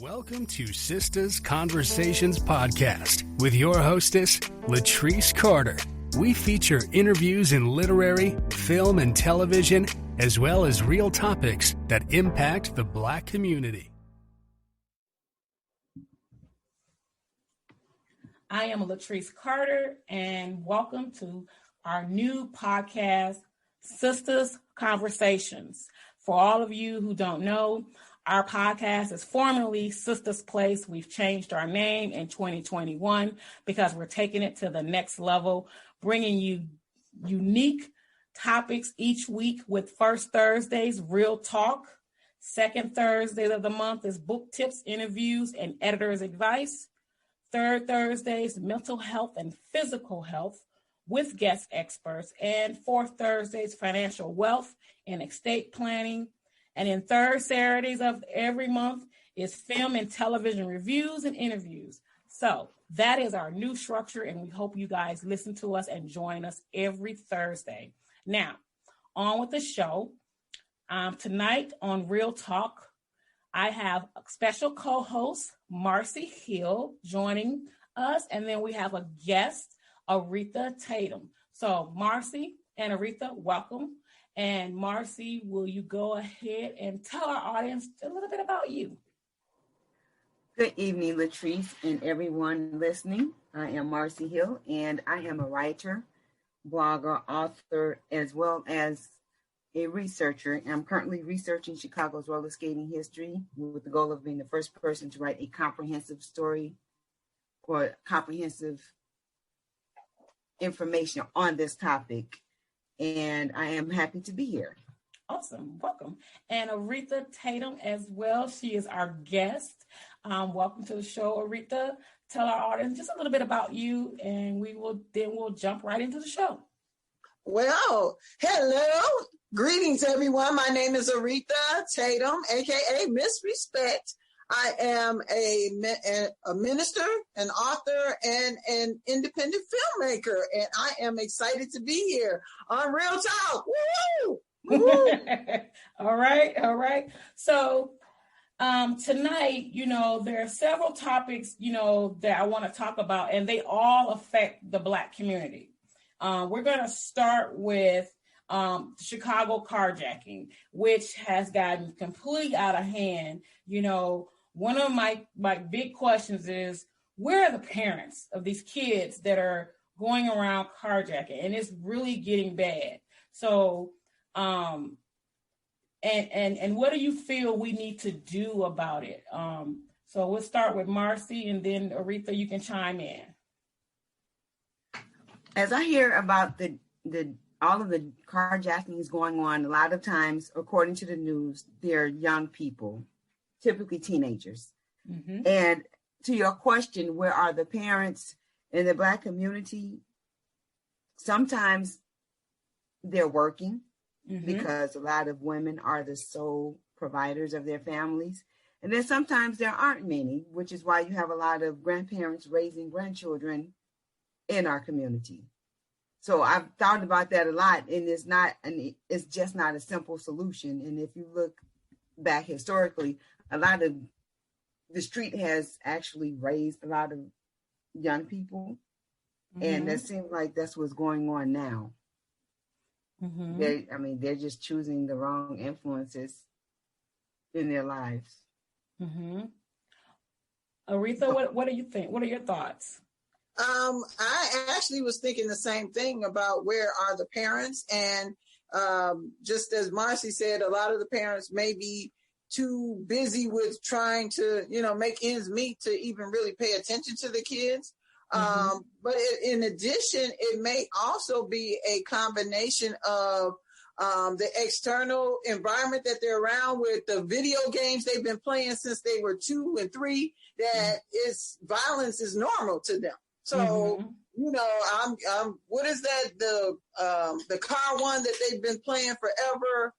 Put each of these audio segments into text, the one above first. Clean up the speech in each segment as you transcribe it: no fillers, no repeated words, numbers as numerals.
Welcome to Sisters Conversations Podcast with your hostess, Letrise Carter. We feature interviews in literary, film, and television, as well as real topics that impact the Black community. I am Letrise Carter, and welcome to our new podcast, Sisters Conversations. For all of you who don't know, our podcast is formerly Sisters Place. We've changed our name in 2021 because we're taking it to the next level, bringing you unique topics each week with first Thursdays, real talk. Second Thursdays of the month is book tips, interviews, and editor's advice. Third Thursdays, mental health and physical health with guest experts. And fourth Thursdays, financial wealth and estate planning. And then third Saturdays of every month is film and television reviews and interviews. So that is our new structure, and we hope you guys listen to us and join us every Thursday. Now, on with the show. Tonight on Real Talk, I have a special co-host, Marice Hill, joining us, and then we have a guest, Aretha Tatum. So Marice and Aretha, welcome. And Marice, will you go ahead and tell our audience a little bit about you? Good evening, Letrise, and everyone listening. I am Marice Hill, and I am a writer, blogger, author, as well as a researcher. I'm currently researching Chicago's roller skating history with the goal of being the first person to write a comprehensive story or comprehensive information on this topic. And I am happy to be here. Awesome. Welcome. And Aretha Tatum as well. She is our guest. Welcome to the show, Aretha. Tell our audience just a little bit about you, and we'll jump right into the show. Well, hello. Greetings, everyone. My name is Aretha Tatum, aka Miss Respect. I am a minister, an author, and an independent filmmaker, and I am excited to be here on Real Talk. Woo! Woo! All right. So tonight, there are several topics, that I want to talk about, and they all affect the Black community. We're going to start with Chicago carjacking, which has gotten completely out of hand. One of my big questions is, where are the parents of these kids that are going around carjacking? And it's really getting bad. So, and what do you feel we need to do about it? So we'll start with Marice, and then Aretha, you can chime in. As I hear about all of the carjackings going on, a lot of times, according to the news, they're young people, typically teenagers. Mm-hmm. And to your question, where are the parents in the Black community? Sometimes they're working, mm-hmm. because a lot of women are the sole providers of their families. And then sometimes there aren't many, which is why you have a lot of grandparents raising grandchildren in our community. So I've thought about that a lot, and it's just not a simple solution. And if you look back historically, a lot of the street has actually raised a lot of young people, mm-hmm. and it seems like that's what's going on now. Mm-hmm. They're just choosing the wrong influences in their lives. Mm-hmm. Aretha, what do you think? What are your thoughts? I actually was thinking the same thing about where are the parents, and just as Marice said, a lot of the parents may be too busy with trying to, make ends meet to even really pay attention to the kids. Mm-hmm. But in addition, it may also be a combination of the external environment that they're around with, the video games they've been playing since they were 2 and 3, that violence is normal to them. So, mm-hmm. I'm what is that? The car one that they've been playing forever.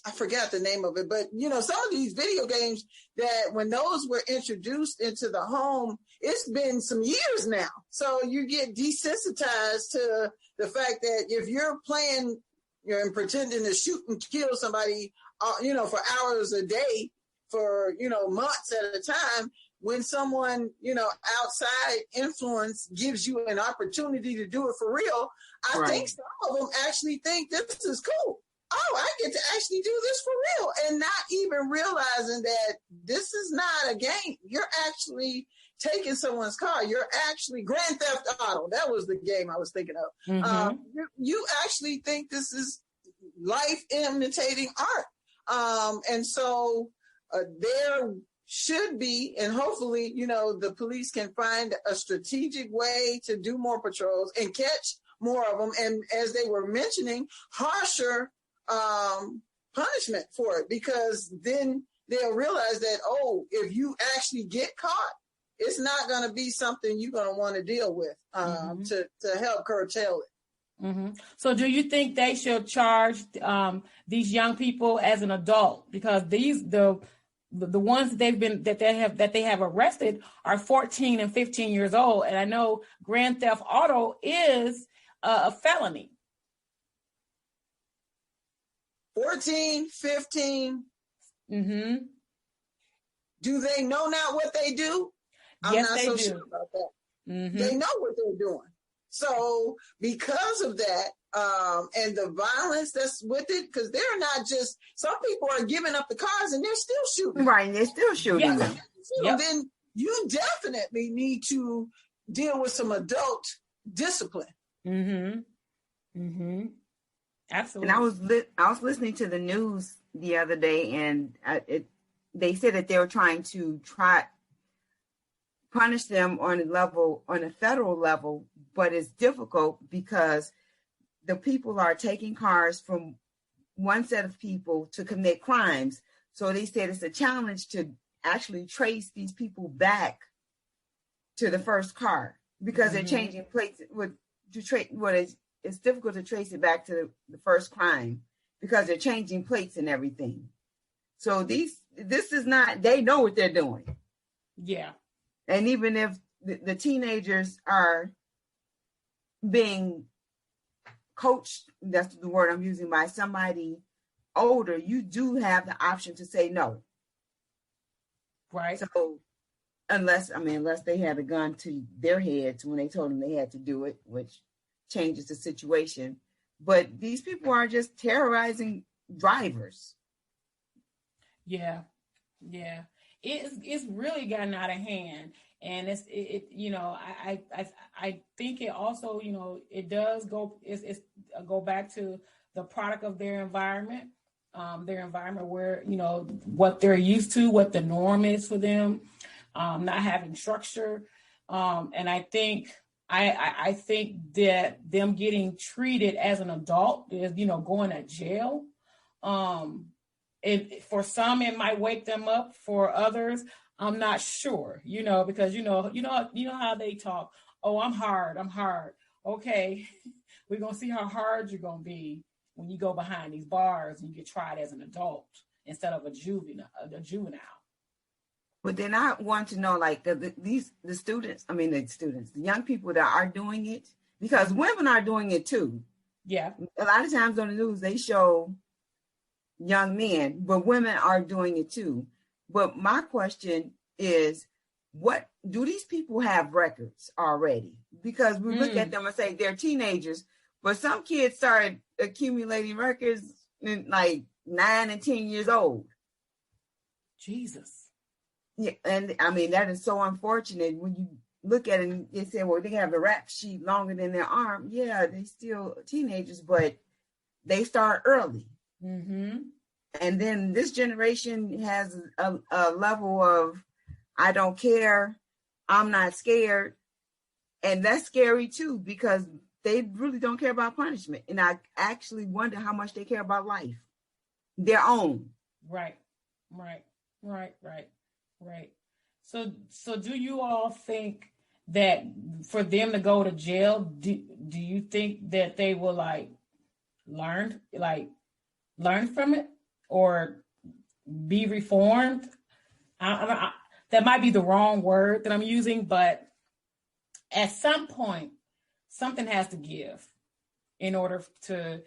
I forgot the name of it, but some of these video games that when those were introduced into the home, it's been some years now. So you get desensitized to the fact that if you're playing, and pretending to shoot and kill somebody, for hours a day, for, months at a time. When someone, outside influence gives you an opportunity to do it for real, I think some of them actually think this is cool. Oh, I get to actually do this for real, and not even realizing that this is not a game. You're actually taking someone's car. You're actually Grand Theft Auto. That was the game I was thinking of. Mm-hmm. You actually think this is life imitating art. And so there should be, and hopefully, the police can find a strategic way to do more patrols and catch more of them. And as they were mentioning, harsher punishment for it, because then they'll realize that, if you actually get caught, it's not going to be something you're going to want to deal with to help curtail it. Mm-hmm. So do you think they should charge these young people as an adult? Because the ones that they have arrested are 14 and 15 years old. And I know Grand Theft Auto is a felony. 14, 15. Mm-hmm. Do they know now what they do? Yes, I'm not so sure about that. Mm-hmm. They know what they're doing. So because of that, and the violence that's with it, because they're not just, some people are giving up the cars and they're still shooting. Right, they're still shooting them. Yep. Then you definitely need to deal with some adult discipline. Mm-hmm. Mm-hmm. Absolutely. And I was listening to the news the other day, and they said that they were trying to punish them on a federal level, but it's difficult because the people are taking cars from one set of people to commit crimes. So they said it's a challenge to actually trace these people back to the first car, because they're changing plates. It's difficult to trace it back to the first crime because they're changing plates and everything. So this is not, they know what they're doing. Yeah. And even if the teenagers are being coached, that's the word I'm using, by somebody older, you do have the option to say no. Right. So unless they had a gun to their heads when they told them they had to do it, which changes the situation. But these people are just terrorizing drivers. Yeah. It's really gotten out of hand, and I think it also, it does go back to the product of their environment where, what they're used to, what the norm is for them, not having structure. And I think that them getting treated as an adult is, going to jail. For some, it might wake them up. For others, I'm not sure, because, how they talk. Oh, I'm hard. Okay. We're going to see how hard you're going to be when you go behind these bars and you get tried as an adult instead of a juvenile. But then I want to know, like, the young people that are doing it, because women are doing it too. Yeah. A lot of times on the news, they show young men, but women are doing it too. But my question is, what do these people have records already? Because we look at them and say they're teenagers, but some kids started accumulating records in like 9 and 10 years old. Jesus. Yeah, and I mean, that is so unfortunate when you look at it and they say, well, they have the rap sheet longer than their arm. Yeah, they still teenagers, but they start early. Mm-hmm. And then this generation has a level of, I don't care, I'm not scared. And that's scary too, because they really don't care about punishment. And I actually wonder how much they care about life, their own. Right. So do you all think that for them to go to jail, do you think that they will learn from it or be reformed? That might be the wrong word that I'm using, but at some point, something has to give in order to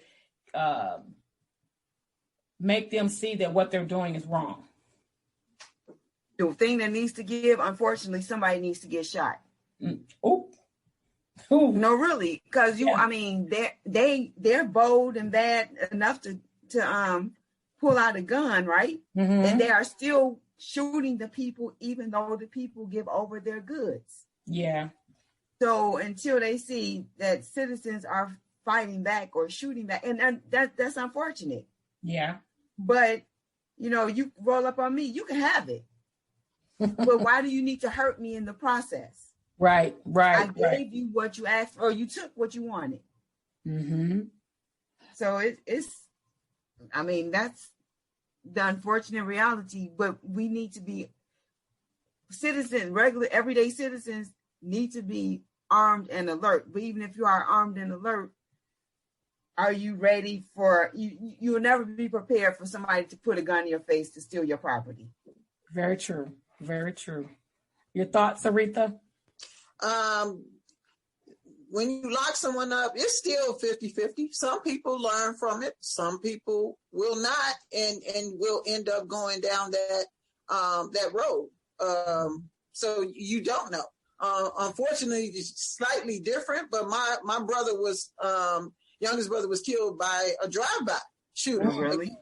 make them see that what they're doing is wrong. the thing that needs to give, unfortunately, somebody needs to get shot. Oh. No, really, because Yeah. I mean, they're bold and bad enough to pull out a gun, right? Mm-hmm. And they are still shooting the people, even though the people give over their goods. Yeah. So until they see that citizens are fighting back or shooting back, and that's unfortunate. Yeah. But you roll up on me, you can have it. But why do you need to hurt me in the process? Right. I gave you what you asked for, or you took what you wanted. Mm-hmm. So it's, I mean, that's the unfortunate reality, but we need to be citizens, regular, everyday citizens need to be armed and alert. But even if you are armed and alert, are you ready for, you will never be prepared for somebody to put a gun in your face to steal your property. Very true. Very true. Your thoughts, Aretha? When you lock someone up, it's still 50-50. Some people learn from it. Some people will not, and will end up going down that road. So you don't know. Unfortunately, it's slightly different, but my brother was, youngest brother was killed by a drive-by shooter. Oh, really?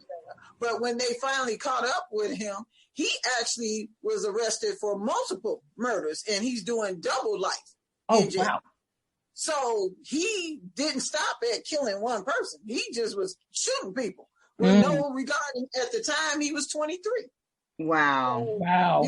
But when they finally caught up with him, he actually was arrested for multiple murders, and he's doing double life. Oh, wow. So he didn't stop at killing one person. He just was shooting people with no regard. At the time, he was 23. Wow. So, Wow.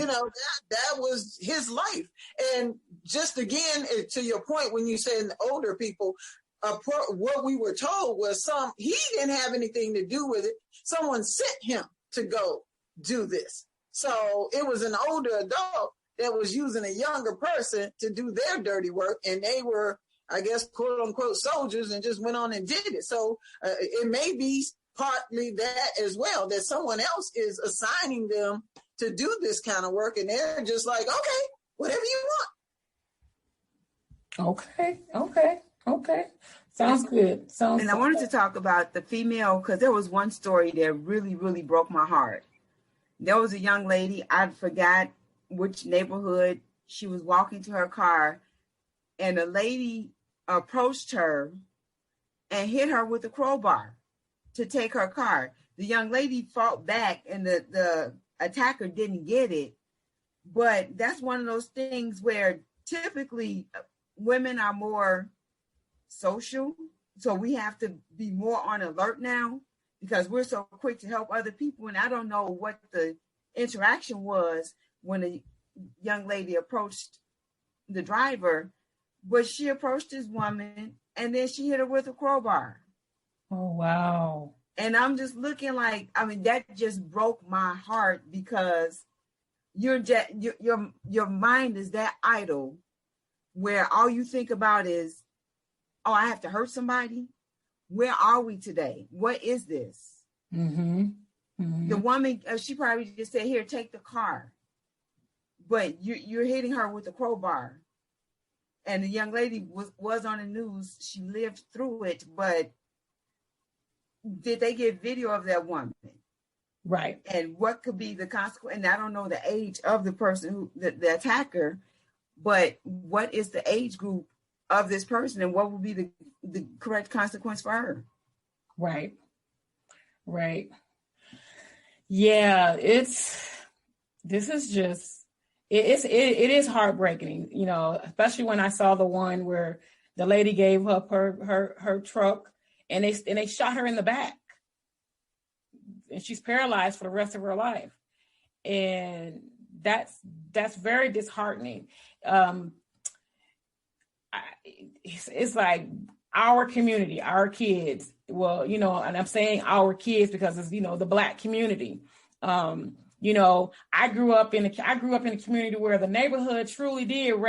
That was his life. And just again, to your point, when you said older people, what we were told was he didn't have anything to do with it. Someone sent him to go do this. So it was an older adult that was using a younger person to do their dirty work. And they were, I guess, quote unquote, soldiers, and just went on and did it. So it may be partly that as well, that someone else is assigning them to do this kind of work. And they're just like, okay, whatever you want. Okay. Sounds good. And I wanted to talk about the female, because there was one story that really, really broke my heart. There was a young lady, I forgot which neighborhood. She was walking to her car, and a lady approached her and hit her with a crowbar to take her car. The young lady fought back, and the attacker didn't get it. But that's one of those things where typically women are more social, so we have to be more on alert now, because we're so quick to help other people. And I don't know what the interaction was when a young lady approached the driver, but she approached this woman and then she hit her with a crowbar. Oh, wow. And I'm just looking like, I mean, that just broke my heart, because your mind is that idle where all you think about is, oh, I have to hurt somebody. Where are we today? What is this? Mm-hmm. Mm-hmm. The woman, she probably just said, here, take the car. But you're hitting her with a crowbar. And the young lady was on the news. She lived through it. But did they get video of that woman? Right. And what could be the consequence? And I don't know the age of the person, the attacker, but what is the age group of this person, and what would be the correct consequence for her? Right. Yeah, it is heartbreaking, especially when I saw the one where the lady gave up her truck and they shot her in the back, and she's paralyzed for the rest of her life. And that's very disheartening. It's like our community, our kids. Well, and I'm saying our kids because it's, the Black community. I grew up in a community where the neighborhood truly did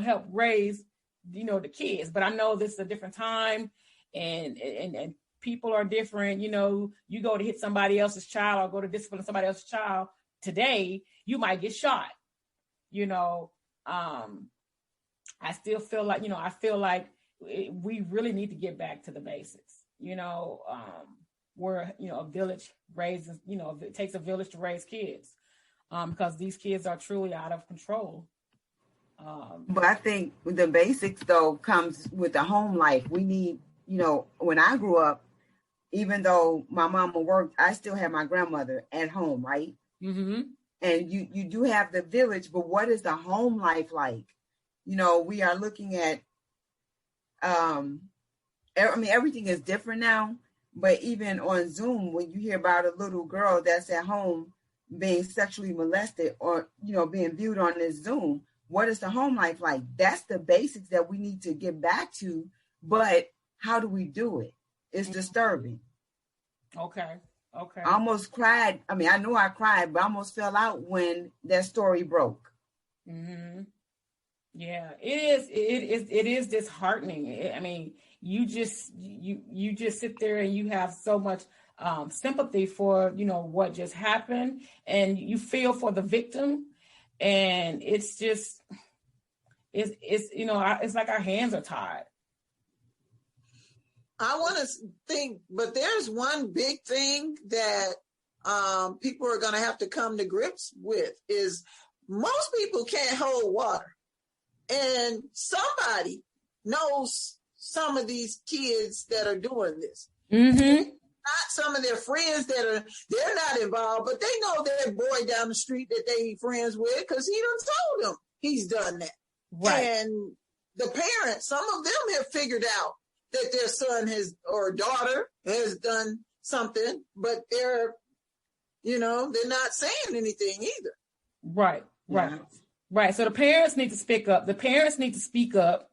help raise, the kids. But I know this is a different time, and people are different. You go to hit somebody else's child or go to discipline somebody else's child today, you might get shot. I still feel like, we really need to get back to the basics, where, a village raises, it takes a village to raise kids. because these kids are truly out of control. But I think the basics, though, comes with the home life. We need, when I grew up, even though my mama worked, I still had my grandmother at home, right? Mm-hmm. And you do have the village, but what is the home life like? We are looking at, everything is different now, but even on Zoom, when you hear about a little girl that's at home being sexually molested or, being viewed on this Zoom, what is the home life like? That's the basics that we need to get back to, but how do we do it? It's disturbing. Okay. I almost cried. I mean, I know I cried, but I almost fell out when that story broke. Mm-hmm. Yeah, it is disheartening. I mean, you just sit there and you have so much sympathy for, what just happened, and you feel for the victim, and it's just, it's like our hands are tied. I want to think, but there's one big thing that people are going to have to come to grips with is most people can't hold water. And somebody knows some of these kids that are doing this. Mm-hmm. Not some of their friends they're not involved, but they know their boy down the street that they friends with because he done told them he's done that. Right. And the parents, some of them have figured out that their son or daughter has done something, but they're not saying anything either. Right. Right. So the parents need to speak up.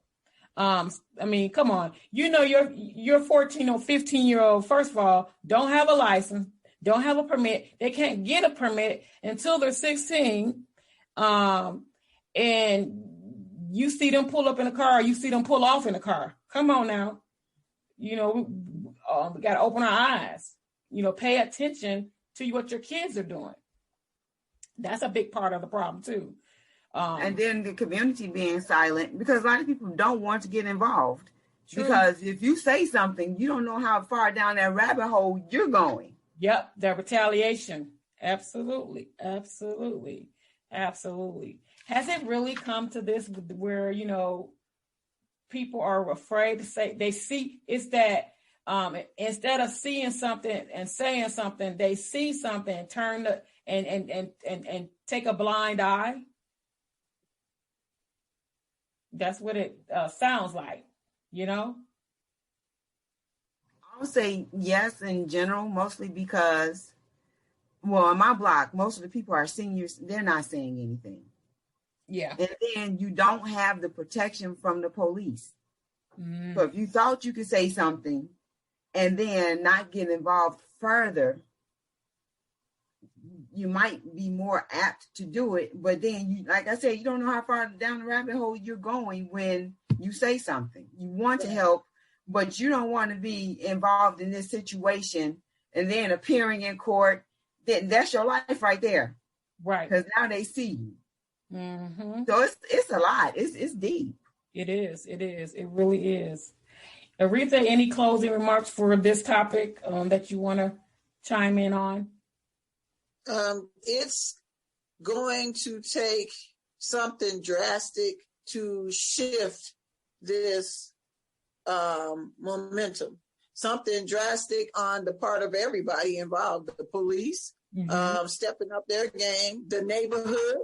I mean, come on. Your 14 or 15-year-old, first of all, don't have a license, don't have a permit. They can't get a permit until they're 16. And you see them pull up in a car, you see them pull off in a car. Come on now. We got to open our eyes, pay attention to what your kids are doing. That's a big part of the problem too. And then the community being silent, because a lot of people don't want to get involved. True. Because if you say something, you don't know how far down that rabbit hole you're going. Yep, the retaliation. Absolutely. Has it really come to this where, people are afraid to say, they see, it's that instead of seeing something and saying something, they see something and turn and take a blind eye? That's what it sounds like, I'll say yes in general, mostly because, on my block, most of the people are seniors. They're not saying anything. Yeah. And then you don't have the protection from the police. Mm. So if you thought you could say something and then not get involved further, you might be more apt to do it. But then, you, like I said, you don't know how far down the rabbit hole you're going when you say something. You want to help, but you don't want to be involved in this situation and then appearing in court. That's your life right there. Right. Because now they see you. Mm-hmm. So it's a lot. It's deep. It is. It really is. Aretha, any closing remarks for this topic that you want to chime in on? It's going to take something drastic to shift this momentum. Something drastic on the part of everybody involved. The police stepping up their game, the neighborhood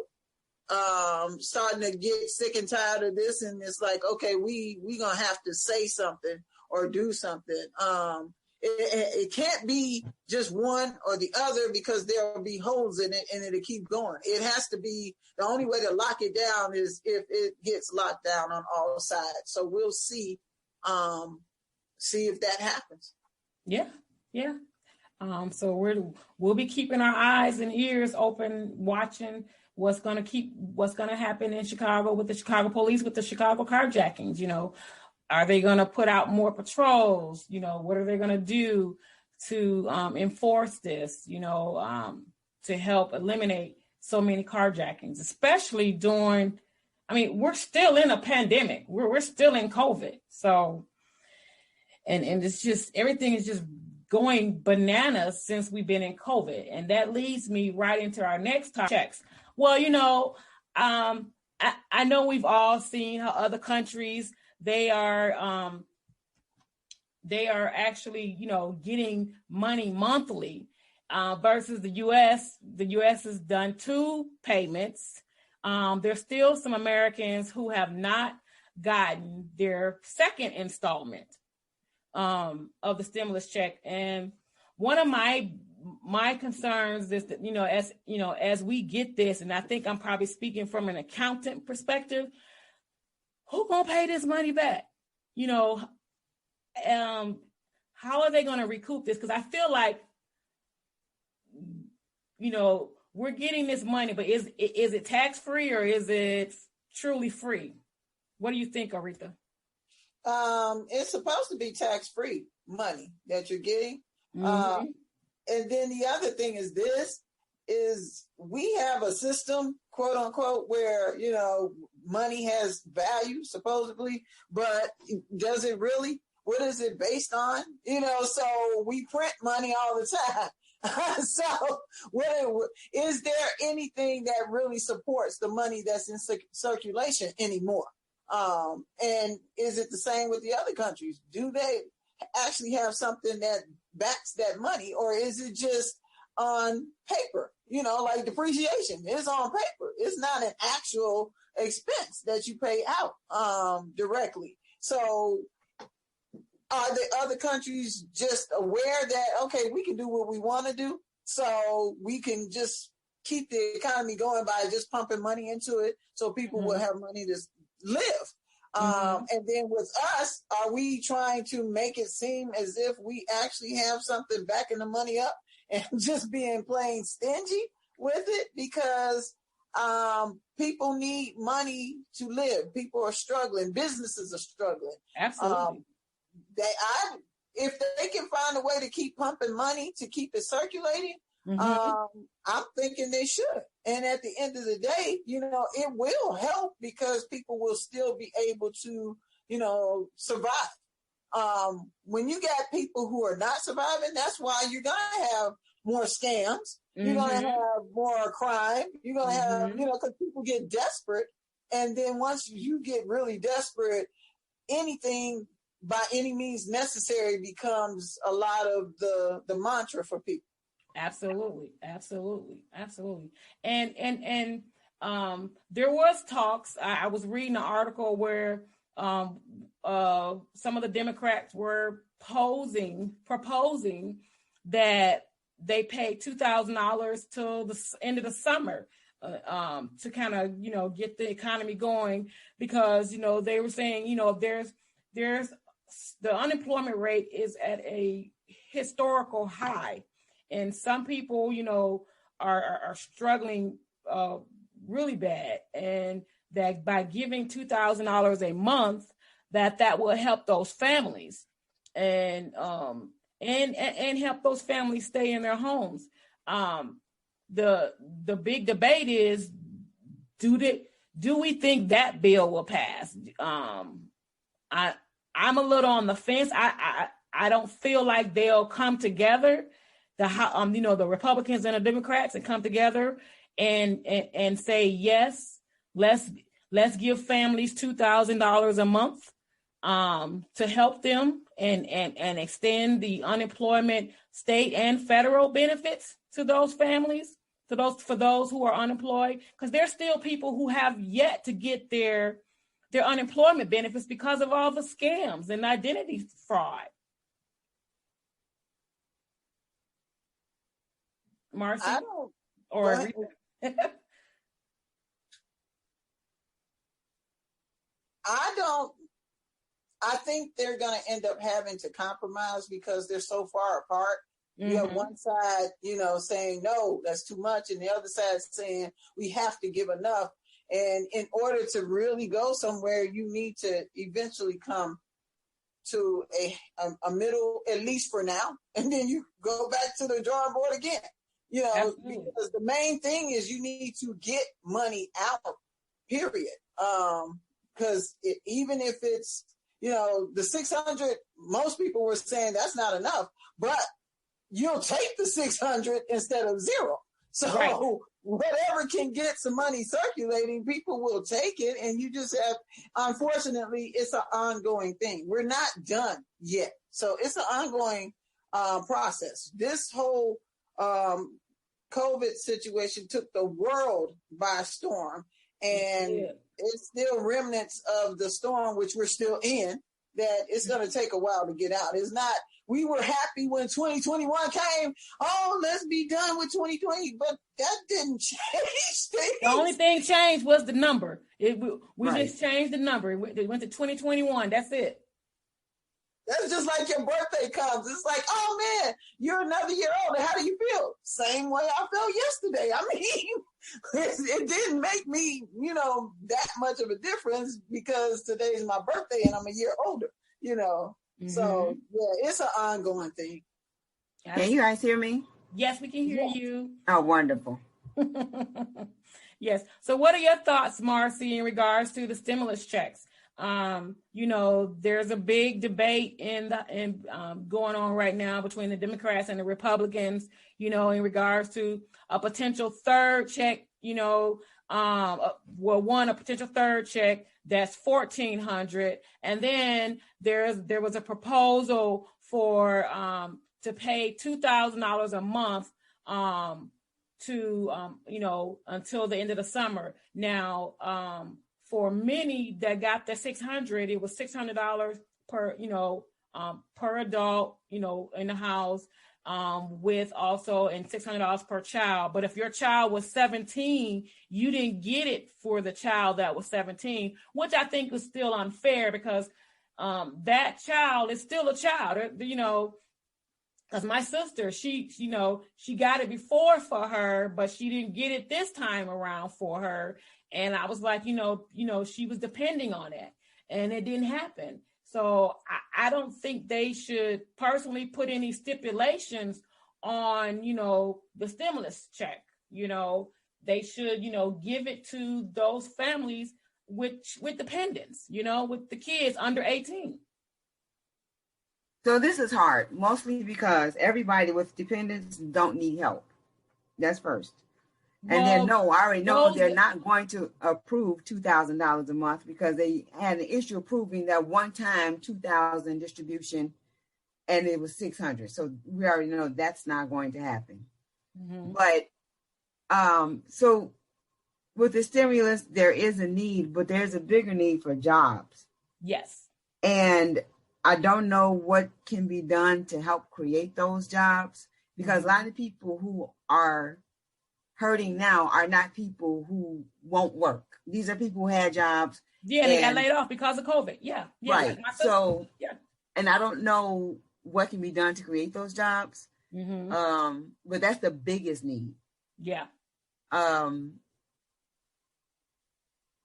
starting to get sick and tired of this, and it's like, okay, we gonna have to say something or do something. It can't be just one or the other, because there will be holes in it and it'll keep going. It has to be, the only way to lock it down is if it gets locked down on all sides. So we'll see if that happens. Yeah. So we'll be keeping our eyes and ears open, watching what's going to happen in Chicago with the Chicago police, with the Chicago carjackings. Are they going to put out more patrols? What are they going to do to enforce this, to help eliminate so many carjackings, especially we're still in a pandemic. We're still in COVID. So, and it's just, everything is just going bananas since we've been in COVID. And that leads me right into our next topic, checks. Well, I know we've all seen how other countries, they are actually, getting money monthly versus the U.S. The U.S. has done 2 payments. There's still some Americans who have not gotten their second installment of the stimulus check. And one of my concerns is that, as we get this, and I think I'm probably speaking from an accountant perspective, who gonna pay this money back? How are they going to recoup this? Because I feel like, we're getting this money, but is it tax-free or is it truly free? What do you think, Aretha? It's supposed to be tax-free money that you're getting. Mm-hmm. And then the other thing is we have a system, quote unquote, where, money has value supposedly, but does it really? What is it based on? So we print money all the time. So is there anything that really supports the money that's in circulation anymore? And is it the same with the other countries? Do they actually have something that backs that money, or is it just on paper? Like depreciation is on paper. It's not an actual expense that you pay out directly. So are the other countries just aware that, okay, we can do what we want to do, so we can just keep the economy going by just pumping money into it so people Mm-hmm. will have money to live? Mm-hmm. And then with us, are we trying to make it seem as if we actually have something backing the money up and just being plain stingy with it? Because people need money to live. People are struggling. Businesses are struggling. Absolutely. If they can find a way to keep pumping money to keep it circulating, Mm-hmm. I'm thinking they should. And at the end of the day, it will help because people will still be able to, survive. When you got people who are not surviving, that's why you're going to have more scams. Mm-hmm. You're going to have more crime. You're going to have, Mm-hmm. because people get desperate. And then once you get really desperate, anything by any means necessary becomes a lot of the mantra for people. Absolutely. And there was talks. I was reading an article where some of the Democrats were proposing that they pay $2,000 till the end of the summer to kind of get the economy going, because they were saying there's the unemployment rate is at a historical high. And some people, are struggling really bad, and that by giving $2,000 a month, that will help those families, and help those families stay in their homes. The big debate is, do we think that bill will pass? I'm a little on the fence. I don't feel like they'll come together. The Republicans and the Democrats, and come together and say, yes, let's give families $2,000 a month to help them and extend the unemployment state and federal benefits to those families, for those who are unemployed, because there's still people who have yet to get their unemployment benefits because of all the scams and identity fraud. Marice? I think they're going to end up having to compromise because they're so far apart. Mm-hmm. You have one side, saying, no, that's too much. And the other side saying, we have to give enough. And in order to really go somewhere, you need to eventually come to a middle, at least for now. And then you go back to the drawing board again. Absolutely. Because the main thing is you need to get money out, period. Because even if it's, the 600, most people were saying that's not enough, but you'll take the 600 instead of zero. So right. Whatever can get some money circulating, people will take it. And you just have, unfortunately, it's an ongoing thing. We're not done yet. So it's an ongoing process. This whole COVID situation took the world by storm. And it's still remnants of the storm, which we're still in, that it's going to take a while to get out. It's not, we were happy when 2021 came. Oh, let's be done with 2020. But that didn't change things. The only thing changed was the number. We just changed the number. It went to 2021. That's it. That's just like your birthday comes. It's like, oh man, you're another year older. How do you feel? Same way I felt yesterday. I mean, it didn't make me, that much of a difference because today's my birthday and I'm a year older, Mm-hmm. So yeah, it's an ongoing thing. Can you guys hear me? Yes, we can hear you. Oh, wonderful. Yes. So what are your thoughts, Marice, in regards to the stimulus checks? There's a big debate going on right now between the Democrats and the Republicans, in regards to a potential third check, a potential third check that's $1,400. And then there was a proposal for to pay $2,000 a month until the end of the summer. Now, for many that got the $600, it was $600 per adult, in the house, with also, and $600 per child. But if your child was 17, you didn't get it for the child that was 17, which I think was still unfair because that child is still a child, because my sister, she got it before for her, but she didn't get it this time around for her. And I was like, she was depending on it and it didn't happen. So I don't think they should personally put any stipulations on, the stimulus check. They should, give it to those families with dependents, with the kids under 18. So this is hard, mostly because everybody with dependents don't need help. That's first. And then, I already know they're not going to approve $2,000 a month because they had an issue approving that one-time $2,000 distribution, and it was $600. So we already know that's not going to happen. Mm-hmm. But so with the stimulus, there is a need, but there's a bigger need for jobs. Yes. And I don't know what can be done to help create those jobs because a lot of people who are hurting now are not people who won't work. These are people who had jobs. Yeah, they got laid off because of COVID. Yeah. Right. So, and I don't know what can be done to create those jobs. Mm-hmm. But that's the biggest need. Yeah. And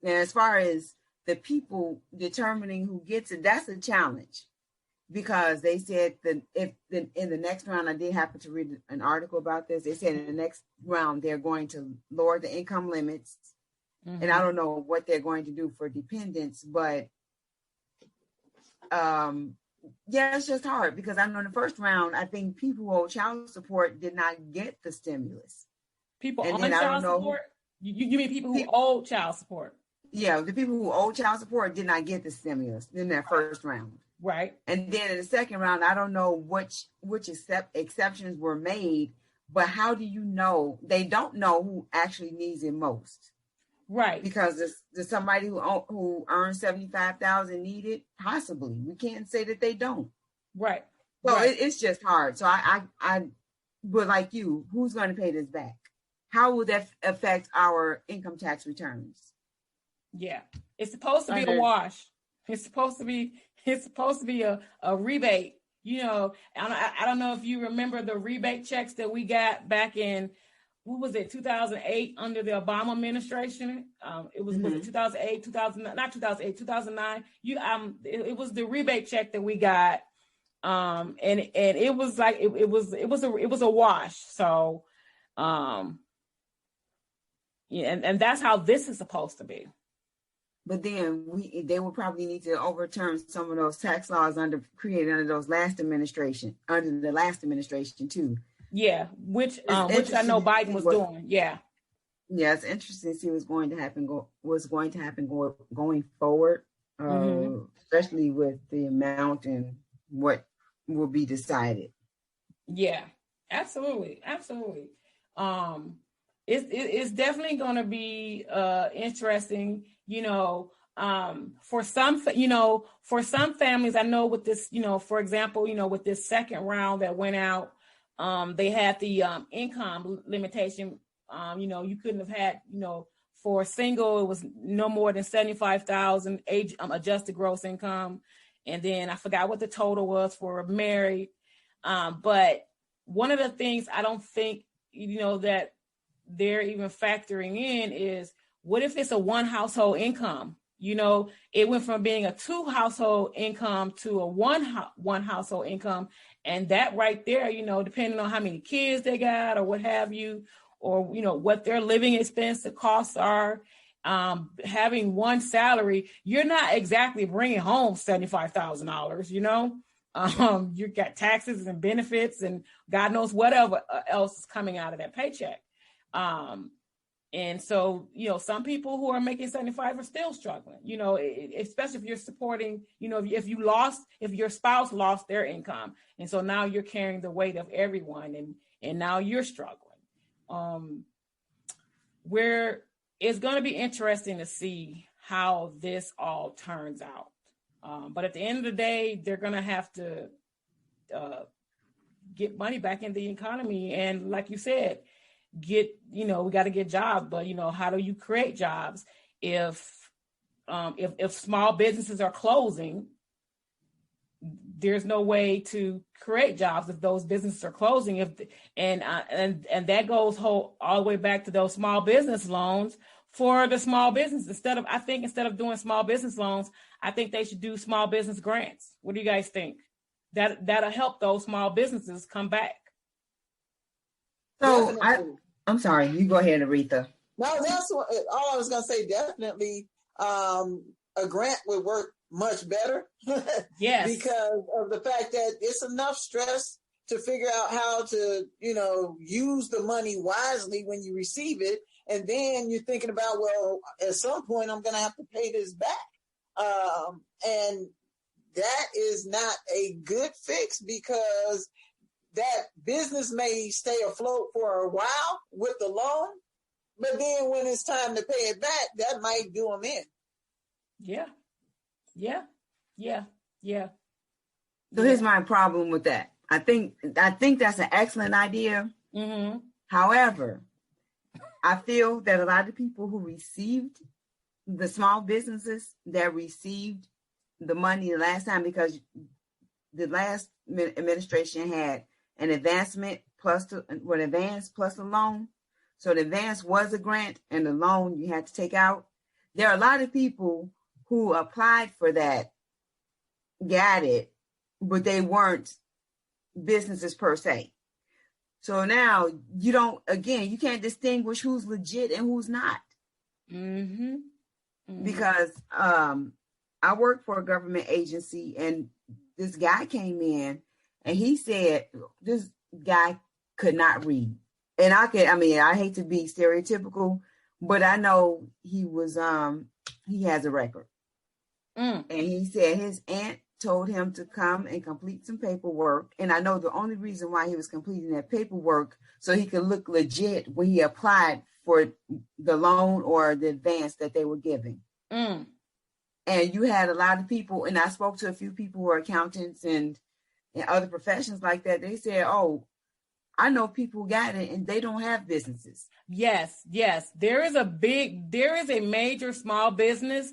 as far as the people determining who gets it, that's a challenge. Because they said that in the next round, I did happen to read an article about this. They said in the next round, they're going to lower the income limits. Mm-hmm. And I don't know what they're going to do for dependents, but it's just hard because I know in the first round, I think people who owe child support did not get the stimulus. People on child support? You mean people who owe child support? Yeah, the people who owe child support did not get the stimulus in that first round. Right. And then in the second round, I don't know which exceptions were made, but how do you know? They don't know who actually needs it most. Right. Because there's somebody who earns $75,000 need it? Possibly. We can't say that they don't. Right. So right. It's just hard. So I would like you, who's going to pay this back? How will that affect our income tax returns? Yeah. It's supposed to be a wash. It's supposed to be a rebate, I don't know if you remember the rebate checks that we got back in, 2008 under the Obama administration. It was, was it 2008, 2009. It was the rebate check that we got. And it was like, it was a wash. So, and that's how this is supposed to be. but then they would probably need to overturn some of those tax laws created under the last administration too. Yeah, which I know Biden was doing. Yeah. Yeah, it's interesting to see what's going to happen going forward, especially with the amount and what will be decided. Yeah, absolutely. It's definitely going to be interesting, for some families. I know with this, for example, with this second round that went out, they had the income limitation. You couldn't have had, for a single, it was no more than 75,000 age adjusted gross income. And then I forgot what the total was for married. But one of the things I don't think, that they're even factoring in is, what if it's a one household income? It went from being a 2 household income to a one household income. And that right there, depending on how many kids they got or what have you, or, what their living expense costs are, having one salary, you're not exactly bringing home $75,000, you got taxes and benefits and God knows whatever else is coming out of that paycheck. And so, some people who are making 75 are still struggling, especially if you're supporting, if your spouse lost their income. And so now you're carrying the weight of everyone and now you're struggling. Where it's going to be interesting to see how this all turns out. But at the end of the day, they're going to have to get money back in the economy. And like you said, we got to get jobs. But, how do you create jobs if small businesses are closing? There's no way to create jobs if those businesses are closing. And that goes all the way back to those small business loans for the small business. Instead of doing small business loans, I think they should do small business grants. What do you guys think? That'll help those small businesses come back. So I'm sorry, you go ahead, Aretha. No, that's all I was going to say. Definitely, a grant would work much better. Yes. Because of the fact that it's enough stress to figure out how to, use the money wisely when you receive it. And then you're thinking about, well, at some point I'm going to have to pay this back. And that is not a good fix, because that business may stay afloat for a while with the loan, but then when it's time to pay it back, that might do them in. Yeah. So here's my problem with that. I think that's an excellent idea. Mm-hmm. However, I feel that a lot of people who received the small businesses that received the money the last time, because the last administration had an advance plus the loan. So the advance was a grant and the loan you had to take out. There are a lot of people who applied for that, got it, but they weren't businesses per se. So now you can't distinguish who's legit and who's not. Mm-hmm. Mm-hmm. Because I work for a government agency, and this guy came in and he said this guy could not read. And I hate to be stereotypical, but I know he has a record. And he said his aunt told him to come and complete some paperwork. And I know the only reason why he was completing that paperwork so he could look legit when he applied for the loan or the advance that they were giving. Mm. And you had a lot of people, and I spoke to a few people who are accountants and other professions like that. They said, oh, I know people got it and they don't have businesses. Yes. There is a major small business.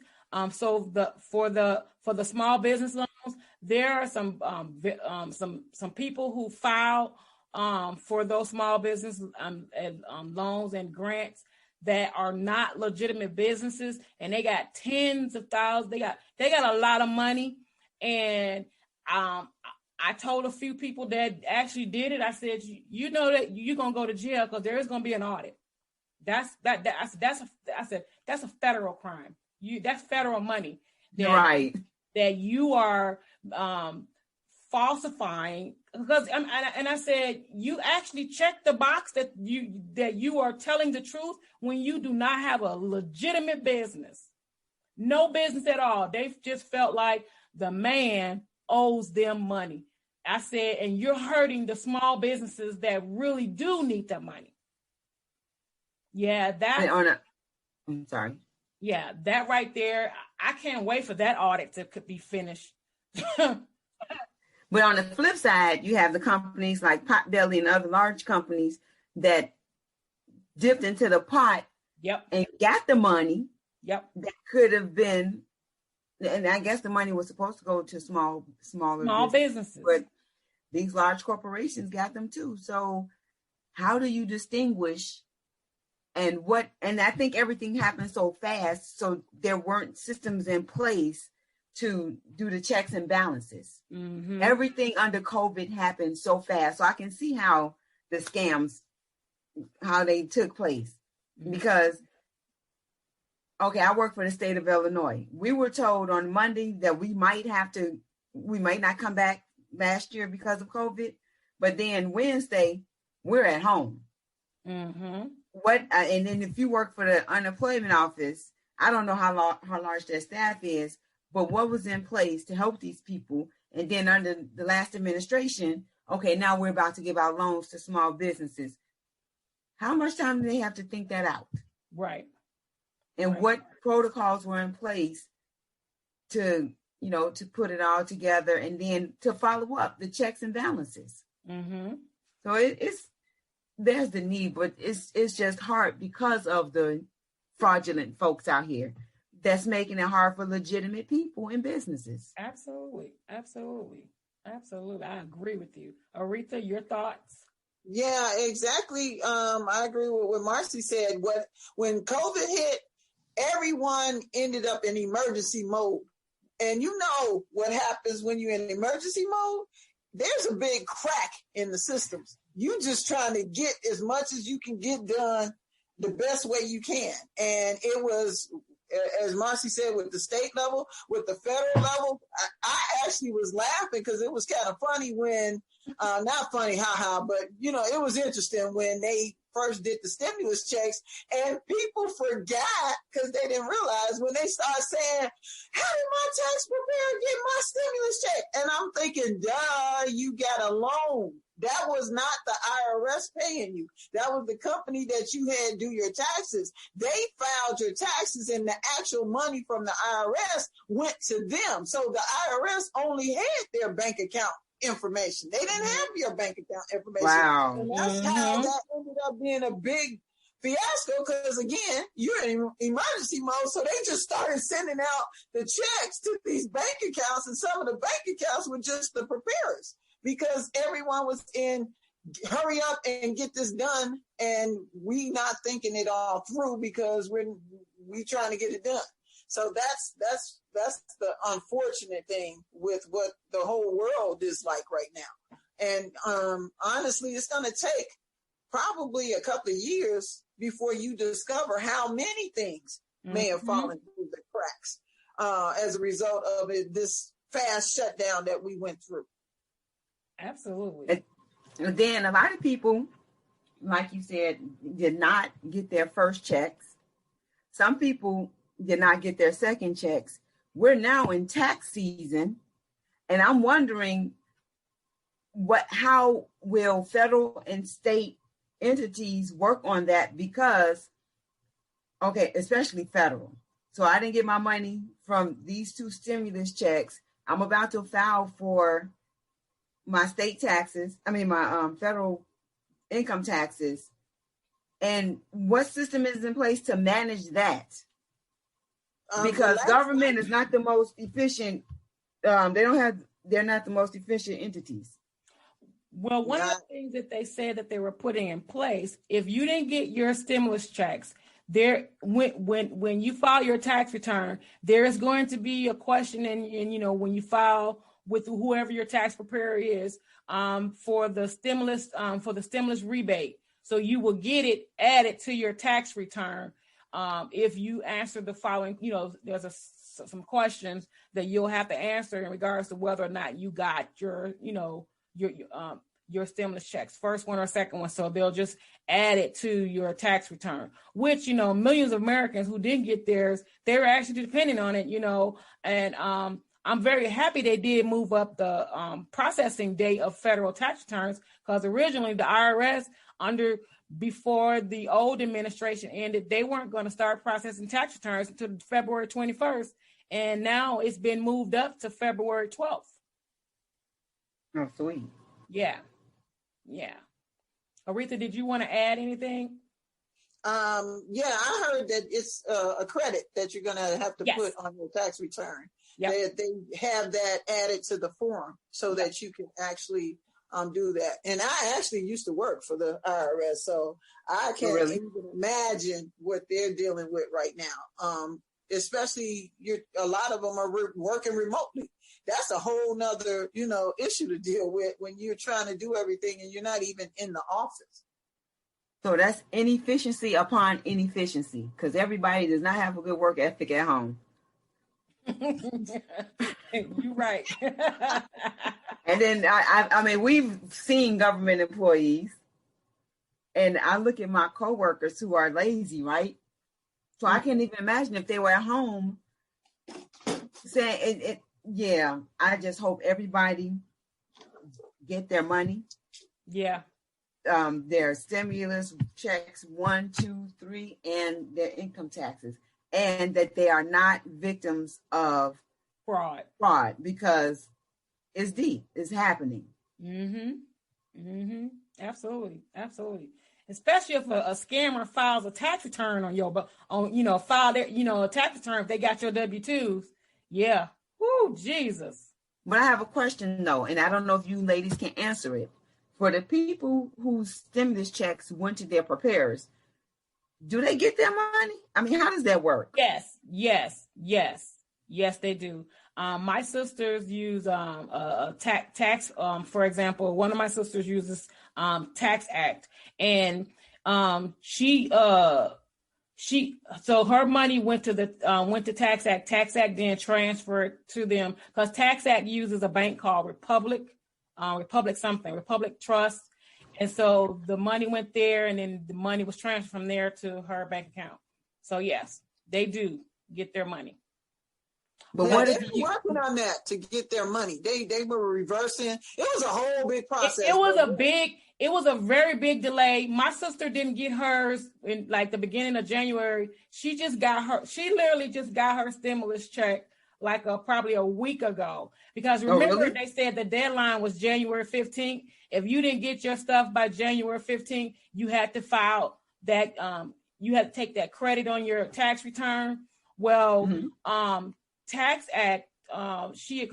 So for the small business loans, there are some people who file for those small business loans and grants that are not legitimate businesses, and they got tens of thousands. They got a lot of money, and I told a few people that actually did it. I said, you know that you're gonna go to jail because there is gonna be an audit. I said that's a federal crime. That's federal money. Right. That you are falsifying. Because and I said, you actually check the box that you are telling the truth when you do not have a legitimate business. No business at all. They just felt like the man owes them money. I said, and you're hurting the small businesses that really do need the money. Yeah, I'm sorry. Yeah, that right there. I can't wait for that audit to be finished. But on the flip side, you have the companies like Potbelly and other large companies that dipped into the pot and got the money that could have been, and I guess the money was supposed to go to smaller businesses. But these large corporations got them too. So how do you distinguish and I think everything happened so fast, so there weren't systems in place to do the checks and balances. Mm-hmm. Everything under COVID happened so fast. So I can see how the scams, how they took place. Mm-hmm. Because, I work for the state of Illinois. We were told on Monday that we might not come back last year because of COVID. But then Wednesday, we're at home. Mm-hmm. And then if you work for the unemployment office, I don't know how large their staff is, but what was in place to help these people? And then under the last administration, now we're about to give out loans to small businesses. How much time do they have to think that out? Right. And what protocols were in place to put it all together and then to follow up the checks and balances. Mm-hmm. So there's the need, but it's just hard because of the fraudulent folks out here that's making it hard for legitimate people and businesses. Absolutely. I agree with you. Aretha, your thoughts? Yeah, exactly. I agree with what Marice said. When COVID hit, everyone ended up in emergency mode. And you know what happens when you're in emergency mode? There's a big crack in the systems. You just trying to get as much as you can get done the best way you can. And it was, as Marice said, with the state level, with the federal level, I actually was laughing because it was kind of funny when, not funny, but, it was interesting when they first did the stimulus checks and people forgot because they didn't realize when they started saying, how did my tax preparer get my stimulus check? And I'm thinking, duh, you got a loan. That was not the IRS paying you. That was the company that you had do your taxes. They filed your taxes and the actual money from the IRS went to them. So the IRS only had their bank account information. They didn't have your bank account information. Wow. And that's how that ended up being a big fiasco because, again, you're in emergency mode. So they just started sending out the checks to these bank accounts, and some of the bank accounts were just the preparers because everyone was in hurry up and get this done, and we not thinking it all through because we trying to get it done. So that's the unfortunate thing with what the whole world is like right now. And honestly, it's going to take probably a couple of years before you discover how many things may have fallen through the cracks as a result of this fast shutdown that we went through. Absolutely. And then a lot of people, like you said, did not get their first checks. Some people did not get their second checks. We're now in tax season, and I'm wondering how will federal and state entities work on that because, especially federal. So I didn't get my money from these two stimulus checks. I'm about to file for my state taxes. My federal income taxes. And what system is in place to manage that? Because government is not the most efficient. They're not the most efficient entities. Well, one of the things that they said that they were putting in place, if you didn't get your stimulus checks, when you file your tax return, there is going to be a question, and when you file with whoever your tax preparer is for the stimulus rebate, so you will get it added to your tax return. if you answer the following, there's some questions that you'll have to answer in regards to whether or not you got your stimulus checks, first one or second one. So they'll just add it to your tax return, which, millions of Americans who didn't get theirs, they're actually depending on it, and I'm very happy they did move up the processing date of federal tax returns, because originally the IRS, before the old administration ended, they weren't going to start processing tax returns until February 21st. And now it's been moved up to February 12th. Oh, sweet. Yeah. Aretha, did you want to add anything? I heard that it's a credit that you're going to have to put on your tax return. Yep. They have that added to the form so that you can actually do that. And I actually used to work for the IRS, so I can't even imagine what they're dealing with right now. Especially a lot of them are working remotely. That's a whole nother, issue to deal with when you're trying to do everything and you're not even in the office. So that's inefficiency upon inefficiency, because everybody does not have a good work ethic at home. You're right. And then I mean, we've seen government employees, and I look at my coworkers who are lazy, right? So I can't even imagine if they were at home saying it. Yeah, I just hope everybody get their money. Yeah. Their stimulus checks 1, 2, 3, and their income taxes, and that they are not victims of fraud, because it's deep. It's happening. Absolutely. Especially if a scammer files a tax return file their, a tax return if they got your W-2s. Yeah. Woo, Jesus. But I have a question though, and I don't know if you ladies can answer it. For the people whose stimulus checks went to their preparers, do they get their money? I mean, how does that work? Yes, they do. My sisters use tax. For example, one of my sisters uses Tax Act, and so her money went to Tax Act. Tax Act then transferred to them, because Tax Act uses a bank called Republic Trust. And so the money went there, and then the money was transferred from there to her bank account. So yes, they do get their money. But what if you working on that to get their money? They were reversing. It was a whole big process. It was a very big delay. My sister didn't get hers in like the beginning of January. She literally just got her stimulus check like probably a week ago, because remember they said the deadline was January 15th. If you didn't get your stuff by January 15th, you had to file that. You had to take that credit on your tax return. Well, Tax Act, she